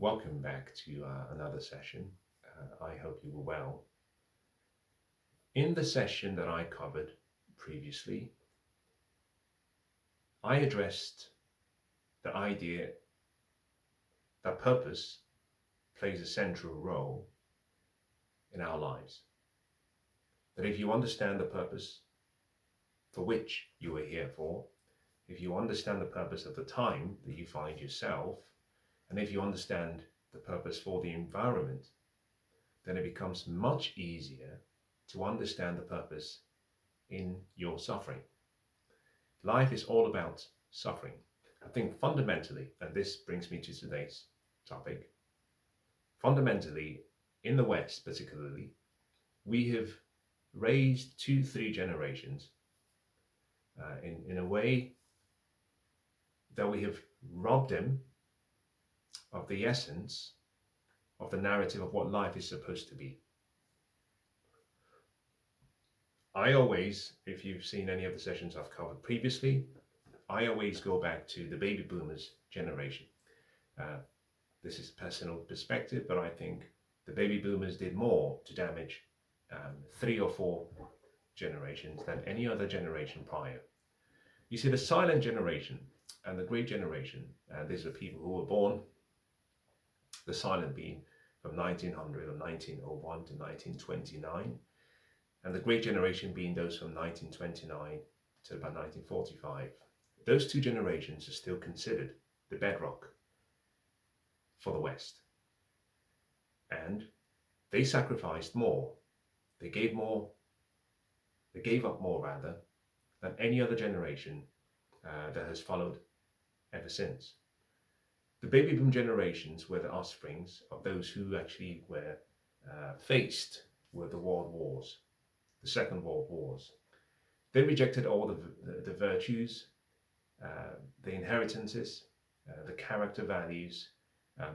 Welcome back to another session. I hope you were well. In the session that I covered previously, I addressed the idea that purpose plays a central role in our lives. That if you understand the purpose for which you are here for, if you understand the purpose of the time that you find yourself, and if you understand the purpose for the environment, then it becomes much easier to understand the purpose in your suffering. Life is all about suffering. I think fundamentally, and this brings me to today's topic, fundamentally, in the West particularly, we have raised two, three generations in a way that we have robbed them of the essence of the narrative of what life is supposed to be. I always, if you've seen any of the sessions I've covered previously, I always go back to the baby boomers generation. Uh, this is personal perspective, but I think the baby boomers did more to damage three or four generations than any other generation prior. You see, the silent generation and the great generation, these are people who were born, the silent being from 1900 or 1901 to 1929, and the great generation being those from 1929 to about 1945. Those two generations are still considered the bedrock for the West. And they sacrificed more, they gave up more rather, than any other generation that has followed ever since. The baby boom generations were the offsprings of those who actually were faced with the world wars, the Second World Wars. They rejected all the virtues, the inheritances, the character values,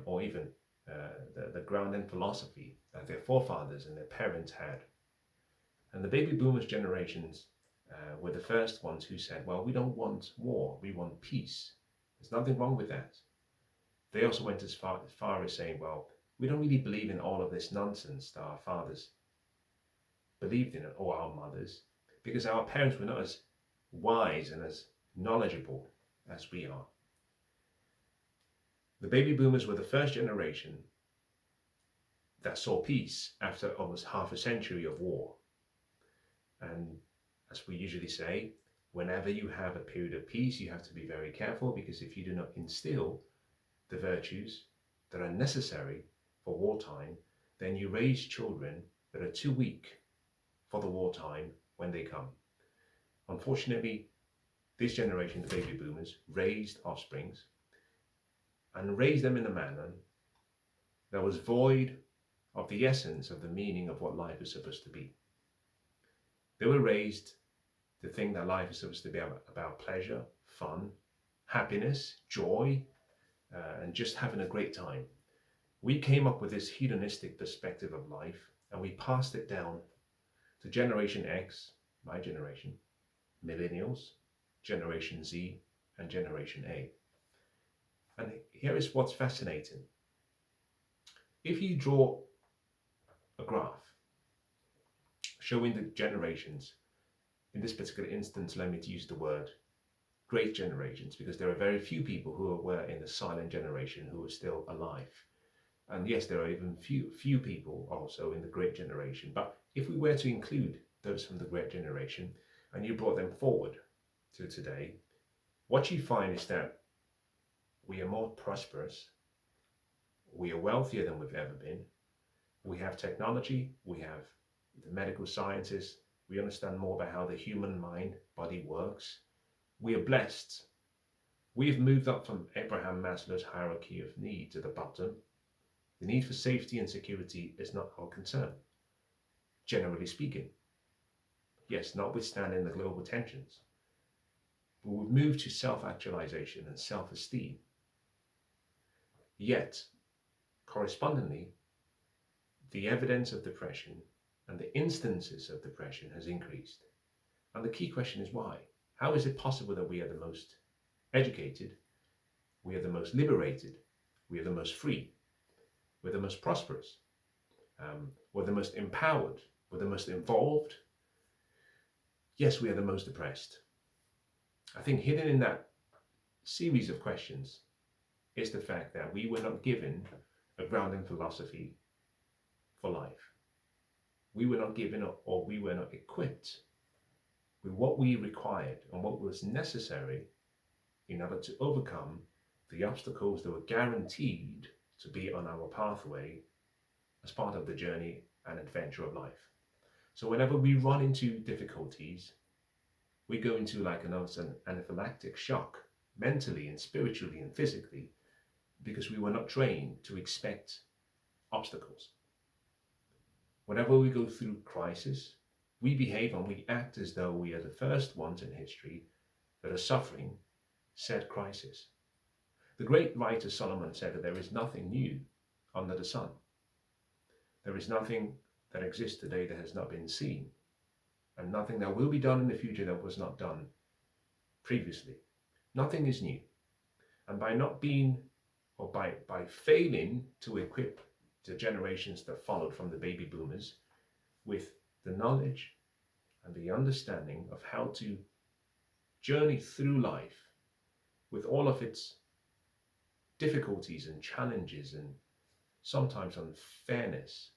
or even the grounding philosophy that their forefathers and their parents had. And the baby boomers generations were the first ones who said, well, we don't want war, we want peace. There's nothing wrong with that. They also went as far as saying, well, we don't really believe in all of this nonsense that our fathers believed in it, or our mothers, because our parents were not as wise and as knowledgeable as we are. The baby boomers were the first generation that saw peace after almost half a century of war. And as we usually say, whenever you have a period of peace, you have to be very careful, because if you do not instill the virtues that are necessary for wartime, then you raise children that are too weak for the wartime when they come. Unfortunately, this generation, the baby boomers, raised offsprings and raised them in a manner that was void of the essence of the meaning of what life is supposed to be. They were raised to think that life is supposed to be about pleasure, fun, happiness, joy, and just having a great time. We came up with this hedonistic perspective of life, and we passed it down to Generation X, my generation, Millennials, Generation Z, and Generation A. And here is what's fascinating. If you draw a graph showing the generations, in this particular instance, let me use the word great generations, because there are very few people who were in the silent generation who are still alive. And yes, there are even few people also in the great generation. But if we were to include those from the great generation and you brought them forward to today, what you find is that we are more prosperous, we are wealthier than we've ever been, we have technology, we have the medical sciences, we understand more about how the human mind, body works. We are blessed. We have moved up from Abraham Maslow's hierarchy of needs at the bottom. The need for safety and security is not our concern, generally speaking. Yes, notwithstanding the global tensions. But we've moved to self-actualization and self-esteem. Yet, correspondingly, the evidence of depression and the instances of depression has increased. And the key question is why? How is it possible that we are the most educated, we are the most liberated, we are the most free, we're the most prosperous, we're the most empowered, we're the most involved. Yes, we are the most depressed. I think hidden in that series of questions is the fact that we were not given a grounding philosophy for life. We were not given or we were not equipped with what we required and what was necessary in order to overcome the obstacles that were guaranteed to be on our pathway as part of the journey and adventure of life. So whenever we run into difficulties, we go into like an anaphylactic shock, mentally and spiritually and physically, because we were not trained to expect obstacles. Whenever we go through crisis, we behave and we act as though we are the first ones in history that are suffering said crisis. The great writer Solomon said that there is nothing new under the sun. There is nothing that exists today that has not been seen, and nothing that will be done in the future that was not done previously. Nothing is new. And by not being, or by failing to equip the generations that followed from the baby boomers with the knowledge and the understanding of how to journey through life with all of its difficulties and challenges and sometimes unfairness,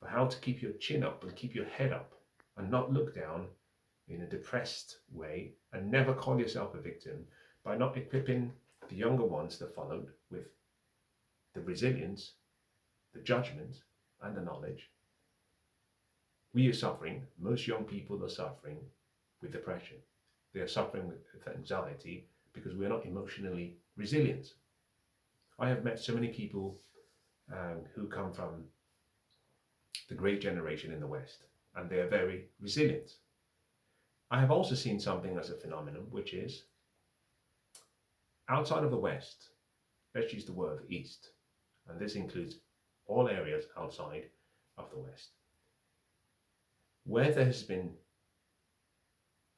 but how to keep your chin up and keep your head up and not look down in a depressed way and never call yourself a victim, by not equipping the younger ones that followed with the resilience, the judgment, and the knowledge. We are suffering, most young people are suffering with depression. They are suffering with anxiety because we are not emotionally resilient. I have met so many people who come from the great generation in the West, and they are very resilient. I have also seen something as a phenomenon, which is outside of the West, let's use the word East, and this includes all areas outside of the West, where there has been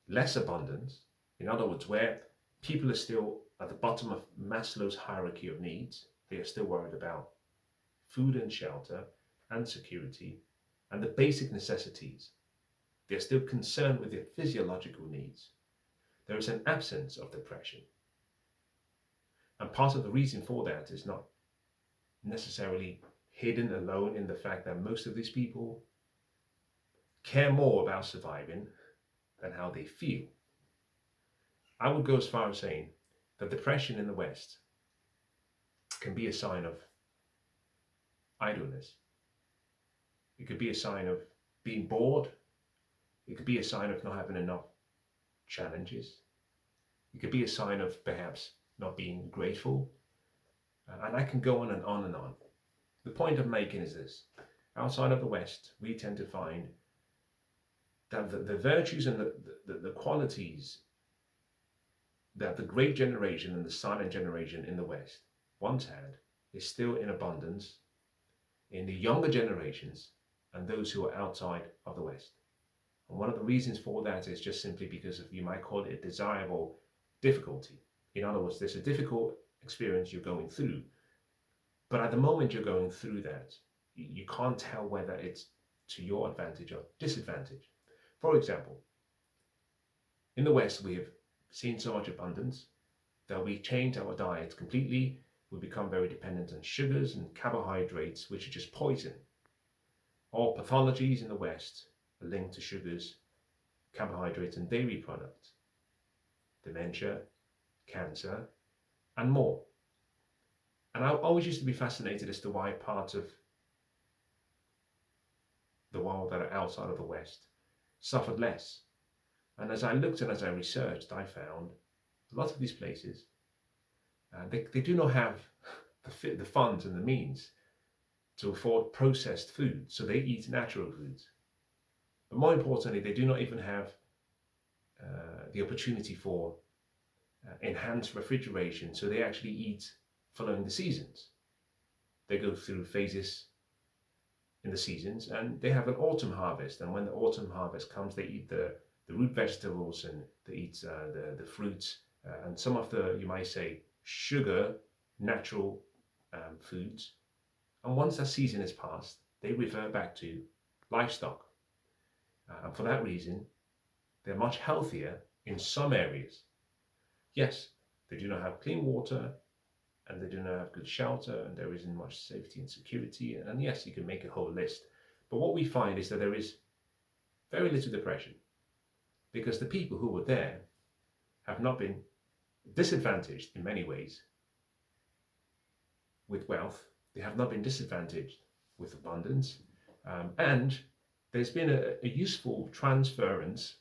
less abundance, in other words, where people are still at the bottom of Maslow's hierarchy of needs, they are still worried about food and shelter and security and the basic necessities. They're still concerned with their physiological needs. There is an absence of depression. And part of the reason for that is not necessarily hidden alone in the fact that most of these people care more about surviving than how they feel. I would go as far as saying that depression in the West can be a sign of idleness. It could be a sign of being bored. It could be a sign of not having enough challenges. It could be a sign of perhaps not being grateful. And I can go on and on and on. The point I'm making is this. Outside of the West, we tend to find that the virtues and the qualities that the great generation and the silent generation in the West once had is still in abundance in the younger generations and those who are outside of the West. And one of the reasons for that is just simply because of, you might call it a desirable difficulty. In other words, there's a difficult experience you're going through, but at the moment you're going through that, you can't tell whether it's to your advantage or disadvantage. For example, in the West, we have seen so much abundance that we change our diet completely. We become very dependent on sugars and carbohydrates, which are just poison. All pathologies in the West are linked to sugars, carbohydrates, and dairy products. Dementia, cancer, and more. And I always used to be fascinated as to why parts of the world that are outside of the West suffered less. And as I looked and as I researched, I found a lot of these places, they do not have the funds and the means to afford processed food, so they eat natural foods. But more importantly, they do not even have the opportunity for enhanced refrigeration, so they actually eat following the seasons. They go through phases in the seasons, and they have an autumn harvest, and when the autumn harvest comes, they eat the root vegetables and they eat the fruits and some of the, you might say, sugar natural foods, And once that season is passed, they revert back to livestock. And for that reason, they're much healthier in some areas. Yes, they do not have clean water, and they do not have good shelter, and there isn't much safety and security. And yes, you can make a whole list. But what we find is that there is very little depression, because the people who were there have not been disadvantaged in many ways with wealth. They have not been disadvantaged with abundance. And there's been a useful transference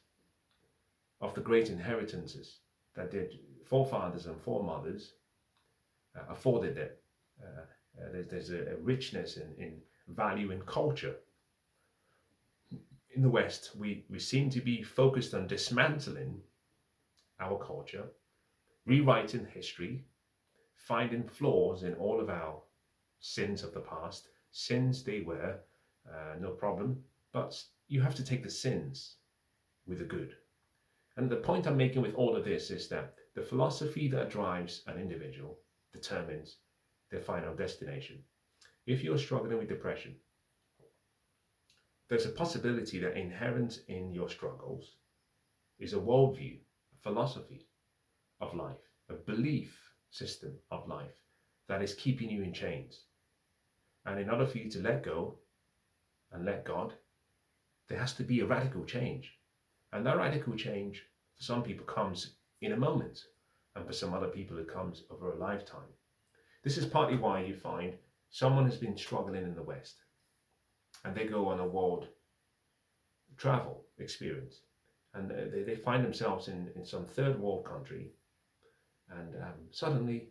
of the great inheritances that their forefathers and foremothers afforded them. There's a richness in value and culture. In the West, we seem to be focused on dismantling our culture, rewriting history, finding flaws in all of our sins of the past. Sins they were, no problem, but you have to take the sins with the good. And the point I'm making with all of this is that the philosophy that drives an individual determines their final destination. If you're struggling with depression, there's a possibility that inherent in your struggles is a worldview, a philosophy of life, a belief system of life that is keeping you in chains. And in order for you to let go and let God, there has to be a radical change. And that radical change, for some people, comes in a moment, and for some other people, it comes over a lifetime. This is partly why you find someone has been struggling in the West, and they go on a world travel experience, and they find themselves in some third world country, and suddenly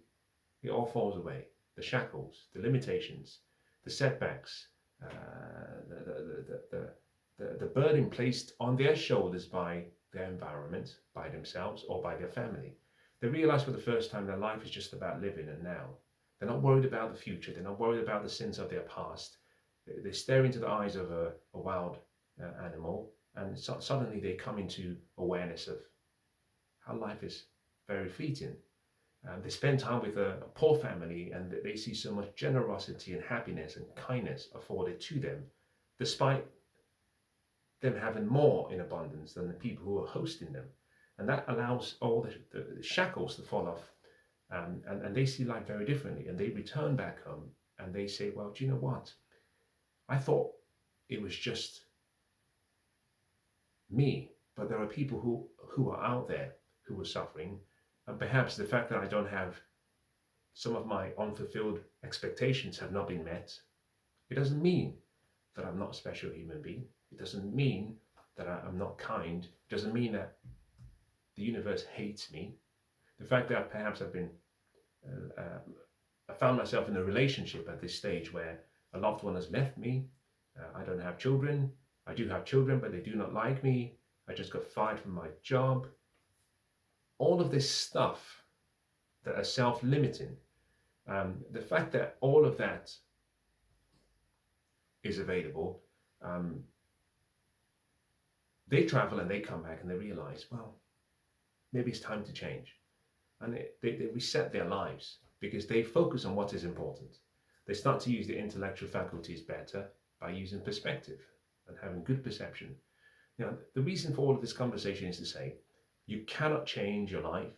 it all falls away. The shackles, the limitations, the setbacks, the burden placed on their shoulders by their environment, by themselves, or by their family. They realize for the first time that life is just about living and now. They're not worried about the future. They're not worried about the sins of their past. They stare into the eyes of a wild animal, and suddenly they come into awareness of how life is very fleeting. They spend time with a poor family, and they see so much generosity and happiness and kindness afforded to them, despite them having more in abundance than the people who are hosting them. And that allows all the shackles to fall off, and they see life very differently. And they return back home and they say, well, do you know what? I thought it was just me, but there are people who are out there who are suffering. And perhaps the fact that I don't have some of my unfulfilled expectations have not been met, it doesn't mean that I'm not a special human being. It doesn't mean that I'm not kind. It doesn't mean that the universe hates me. The fact that perhaps I found myself in a relationship at this stage where a loved one has left me. I don't have children. I do have children, but they do not like me. I just got fired from my job. All of this stuff that are self-limiting, the fact that all of that is available, they travel and they come back and they realize, well, maybe it's time to change. And they reset their lives because they focus on what is important. They start to use their intellectual faculties better by using perspective and having good perception. Now, the reason for all of this conversation is to say, you cannot change your life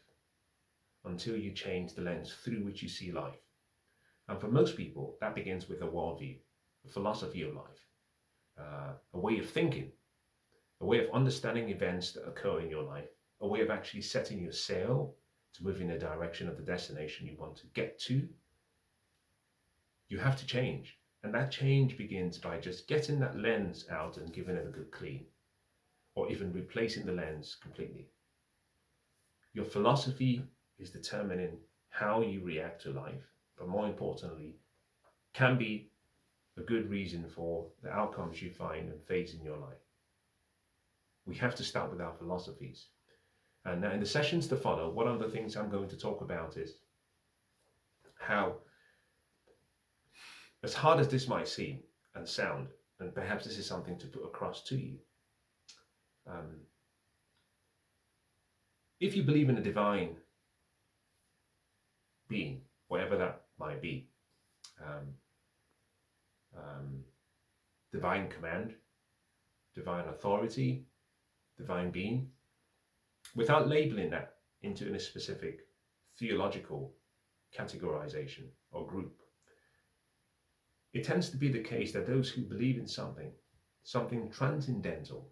until you change the lens through which you see life. And for most people, that begins with a worldview, a philosophy of life, a way of thinking, a way of understanding events that occur in your life, a way of actually setting your sail to move in the direction of the destination you want to get to. You have to change. And that change begins by just getting that lens out and giving it a good clean, or even replacing the lens completely. Your philosophy is determining how you react to life, but more importantly, can be a good reason for the outcomes you find and face in your life. We have to start with our philosophies. And now in the sessions to follow, one of the things I'm going to talk about is how, as hard as this might seem and sound, and perhaps this is something to put across to you, if you believe in a divine being, whatever that might be, divine command, divine authority, divine being, without labeling that into a specific theological categorization or group. It tends to be the case that those who believe in something transcendental,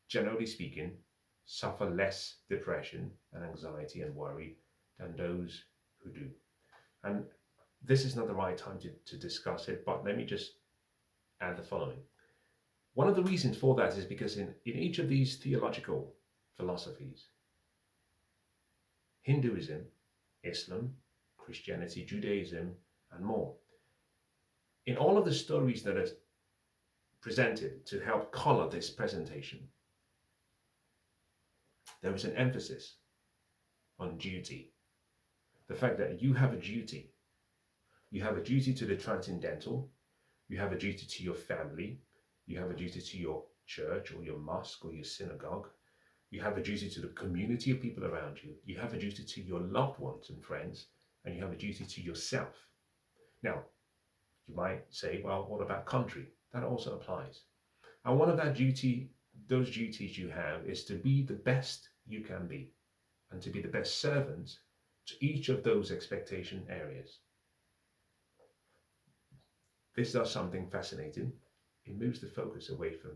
generally speaking, suffer less depression and anxiety and worry than those who do. And this is not the right time to discuss it, but let me just add the following. One of the reasons for that is because in each of these theological philosophies, Hinduism, Islam, Christianity, Judaism, and more, in all of the stories that are presented to help color this presentation, there is an emphasis on duty. The fact that you have a duty. You have a duty to the transcendental. You have a duty to your family. You have a duty to your church or your mosque or your synagogue. You have a duty to the community of people around you. You have a duty to your loved ones and friends. And you have a duty to yourself. Now, you might say, well, what about country? That also applies. And one of those duties you have is to be the best you can be and to be the best servant to each of those expectation areas. This does something fascinating. It moves the focus away from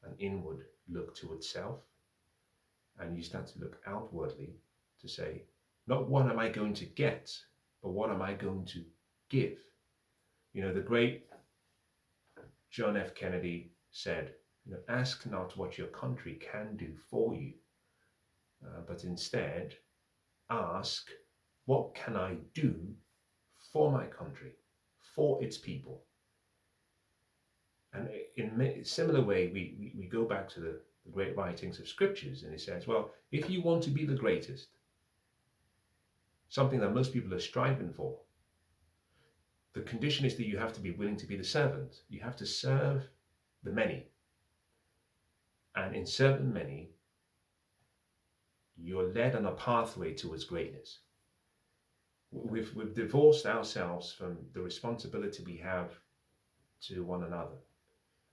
an inward look towards self, and you start to look outwardly to say, not what am I going to get, but what am I going to give? You know, the great John F. Kennedy said, ask not what your country can do for you, but instead ask, what can I do for my country, for its people? And in a similar way, we go back to the great writings of scriptures, and it says, well, if you want to be the greatest, something that most people are striving for, the condition is that you have to be willing to be the servant. You have to serve the many. And in serving many, you're led on a pathway towards greatness. We've divorced ourselves from the responsibility we have to one another.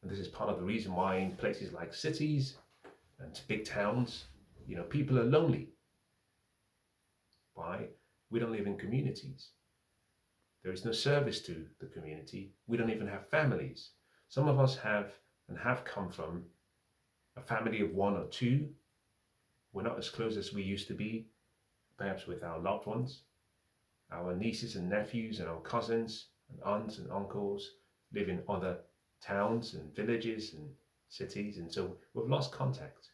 And this is part of the reason why in places like cities and big towns, people are lonely. Why? We don't live in communities. There is no service to the community. We don't even have families. Some of us have come from a family of one or two. We're not as close as we used to be, perhaps with our loved ones. Our nieces and nephews and our cousins and aunts and uncles live in other towns and villages and cities, and so we've lost contact.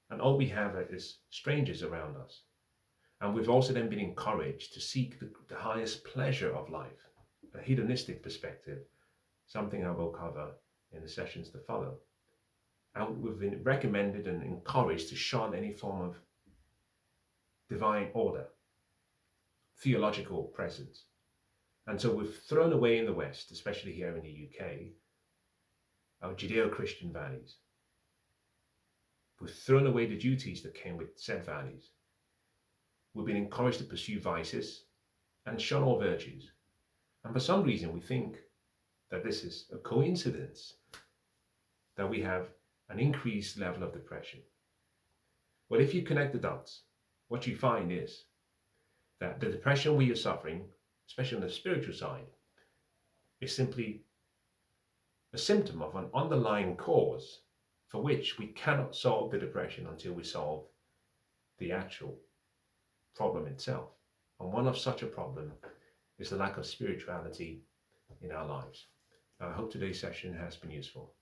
And all we have is strangers around us. And we've also then been encouraged to seek the highest pleasure of life, a hedonistic perspective, something I will cover in the sessions to follow. And we've been recommended and encouraged to shun any form of divine order, theological presence. And so we've thrown away in the West, especially here in the UK, our Judeo-Christian values. We've thrown away the duties that came with said values. We've been encouraged to pursue vices and shun all virtues. And for some reason, we think that this is a coincidence that we have an increased level of depression. Well, if you connect the dots, what you find is that the depression we are suffering, especially on the spiritual side, is simply a symptom of an underlying cause for which we cannot solve the depression until we solve the actual problem itself. And one of such a problem is the lack of spirituality in our lives. I hope today's session has been useful.